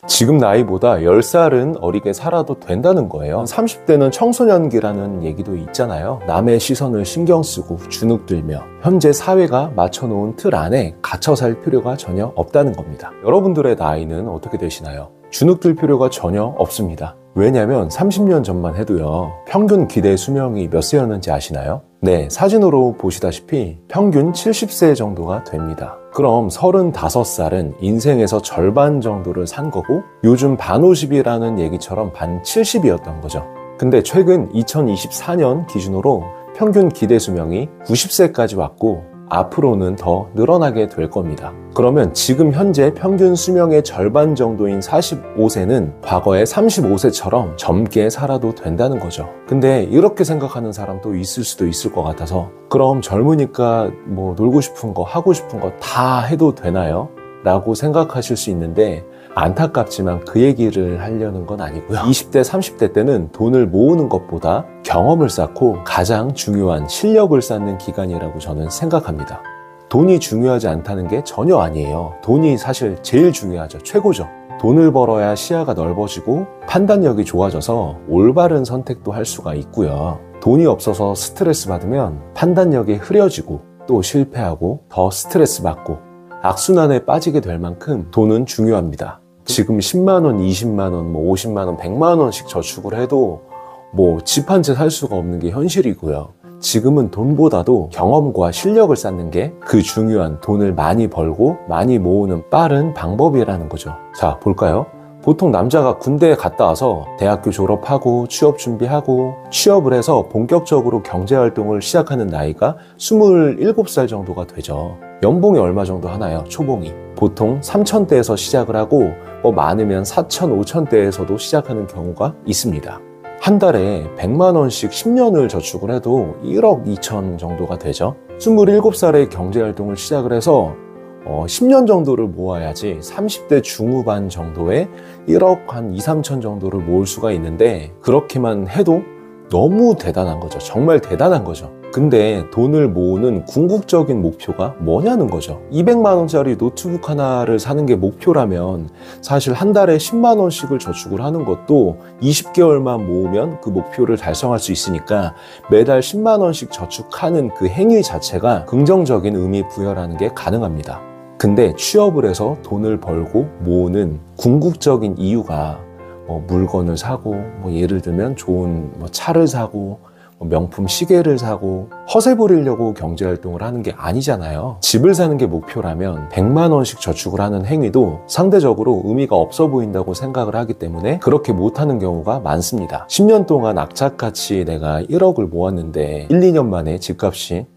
지금 나이보다 10살은 어리게 살아도 된다는 거예요. 30대는 청소년기라는 얘기도 있잖아요. 남의 시선을 신경 쓰고 주눅들며 현재 사회가 맞춰놓은 틀 안에 갇혀 살 필요가 전혀 없다는 겁니다. 여러분들의 나이는 어떻게 되시나요? 주눅들 필요가 전혀 없습니다. 왜냐면 30년 전만 해도요, 평균 기대 수명이 몇 세였는지 아시나요? 네, 사진으로 보시다시피 평균 70세 정도가 됩니다. 그럼 35살은 인생에서 절반 정도를 산 거고, 요즘 반 50이라는 얘기처럼 반 70이었던 거죠. 근데 최근 2024년 기준으로 평균 기대 수명이 90세까지 왔고, 앞으로는 더 늘어나게 될 겁니다. 그러면 지금 현재 평균 수명의 절반 정도인 45세는 과거의 35세처럼 젊게 살아도 된다는 거죠. 근데 이렇게 생각하는 사람도 있을 수도 있을 것 같아서, 그럼 젊으니까 뭐 놀고 싶은 거 하고 싶은 거 다 해도 되나요? 라고 생각하실 수 있는데, 안타깝지만 그 얘기를 하려는 건 아니고요. 20대, 30대 때는 돈을 모으는 것보다 경험을 쌓고 가장 중요한 실력을 쌓는 기간이라고 저는 생각합니다. 돈이 중요하지 않다는 게 전혀 아니에요. 돈이 사실 제일 중요하죠. 최고죠. 돈을 벌어야 시야가 넓어지고 판단력이 좋아져서 올바른 선택도 할 수가 있고요. 돈이 없어서 스트레스 받으면 판단력이 흐려지고 또 실패하고 더 스트레스 받고 악순환에 빠지게 될 만큼 돈은 중요합니다. 지금 10만원, 20만원, 뭐 50만원, 100만원씩 저축을 해도 뭐 집 한 채 살 수가 없는 게 현실이고요. 지금은 돈보다도 경험과 실력을 쌓는 게 그 중요한 돈을 많이 벌고 많이 모으는 빠른 방법이라는 거죠. 자, 볼까요? 보통 남자가 군대에 갔다 와서 대학교 졸업하고 취업 준비하고 취업을 해서 본격적으로 경제활동을 시작하는 나이가 27살 정도가 되죠. 연봉이 얼마 정도 하나요? 초봉이. 보통 3,000대에서 시작을 하고 뭐 많으면 4,000, 5,000대에서도 시작하는 경우가 있습니다. 한 달에 100만 원씩 10년을 저축을 해도 1억 2천 정도가 되죠. 27살에 경제활동을 시작을 해서 10년 정도를 모아야지 30대 중후반 정도에 1억 한 2, 3천 정도를 모을 수가 있는데, 그렇게만 해도 너무 대단한 거죠. 정말 대단한 거죠. 근데 돈을 모으는 궁극적인 목표가 뭐냐는 거죠. 200만 원짜리 노트북 하나를 사는 게 목표라면 사실 한 달에 10만 원씩을 저축을 하는 것도 20개월만 모으면 그 목표를 달성할 수 있으니까 매달 10만 원씩 저축하는 그 행위 자체가 긍정적인 의미 부여라는 게 가능합니다. 근데 취업을 해서 돈을 벌고 모으는 궁극적인 이유가 물건을 사고, 예를 들면 좋은 차를 사고, 명품 시계를 사고 허세 부리려고 경제활동을 하는 게 아니잖아요. 집을 사는 게 목표라면 100만 원씩 저축을 하는 행위도 상대적으로 의미가 없어 보인다고 생각을 하기 때문에 그렇게 못하는 경우가 많습니다. 10년 동안 악착같이 내가 1억을 모았는데 1, 2년 만에 집값이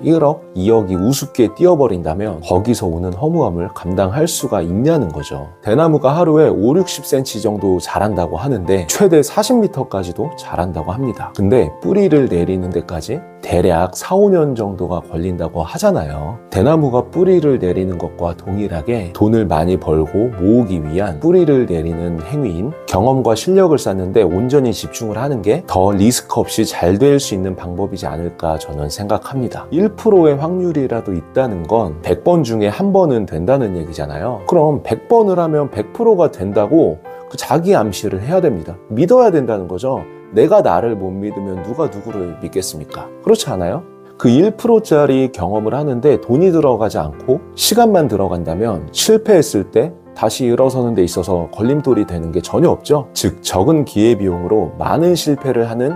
1억, 2억이 우습게 뛰어버린다면 거기서 오는 허무함을 감당할 수가 있냐는 거죠. 대나무가 하루에 5, 60cm 정도 자란다고 하는데 최대 40m까지도 자란다고 합니다. 근데 뿌리를 내리는 데까지 대략 4, 5년 정도가 걸린다고 하잖아요. 대나무가 뿌리를 내리는 것과 동일하게 돈을 많이 벌고 모으기 위한 뿌리를 내리는 행위인 경험과 실력을 쌓는데 온전히 집중을 하는 게 더 리스크 없이 잘 될 수 있는 방법이지 않을까 저는 생각합니다. 1%의 확률이라도 있다는 건 100번 중에 한 번은 된다는 얘기잖아요. 그럼 100번을 하면 100%가 된다고 그 자기 암시를 해야 됩니다. 믿어야 된다는 거죠. 내가 나를 못 믿으면 누가 누구를 믿겠습니까? 그렇지 않아요? 그 1%짜리 경험을 하는데 돈이 들어가지 않고 시간만 들어간다면 실패했을 때 다시 일어서는 데 있어서 걸림돌이 되는 게 전혀 없죠. 즉 적은 기회비용으로 많은 실패를 하는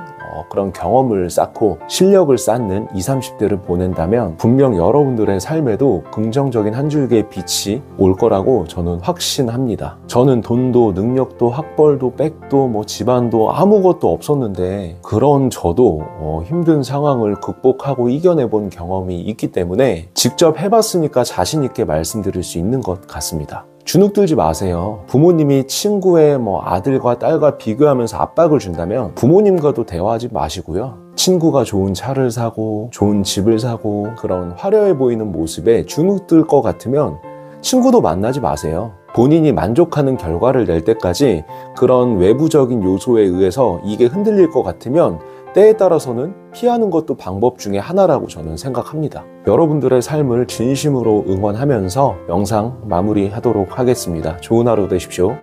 그런 경험을 쌓고 실력을 쌓는 20, 30대를 보낸다면 분명 여러분들의 삶에도 긍정적인 한 줄기의 빛이 올 거라고 저는 확신합니다. 저는 돈도 능력도 학벌도 백도 집안도 아무것도 없었는데 그런 저도 힘든 상황을 극복하고 이겨내본 경험이 있기 때문에 직접 해봤으니까 자신 있게 말씀드릴 수 있는 것 같습니다. 주눅 들지 마세요. 부모님이 친구의 아들과 딸과 비교하면서 압박을 준다면 부모님과도 대화하지 마시고요. 친구가 좋은 차를 사고 좋은 집을 사고 그런 화려해 보이는 모습에 주눅 들 것 같으면 친구도 만나지 마세요. 본인이 만족하는 결과를 낼 때까지 그런 외부적인 요소에 의해서 이게 흔들릴 것 같으면 때에 따라서는 피하는 것도 방법 중에 하나라고 저는 생각합니다. 여러분들의 삶을 진심으로 응원하면서 영상 마무리하도록 하겠습니다. 좋은 하루 되십시오.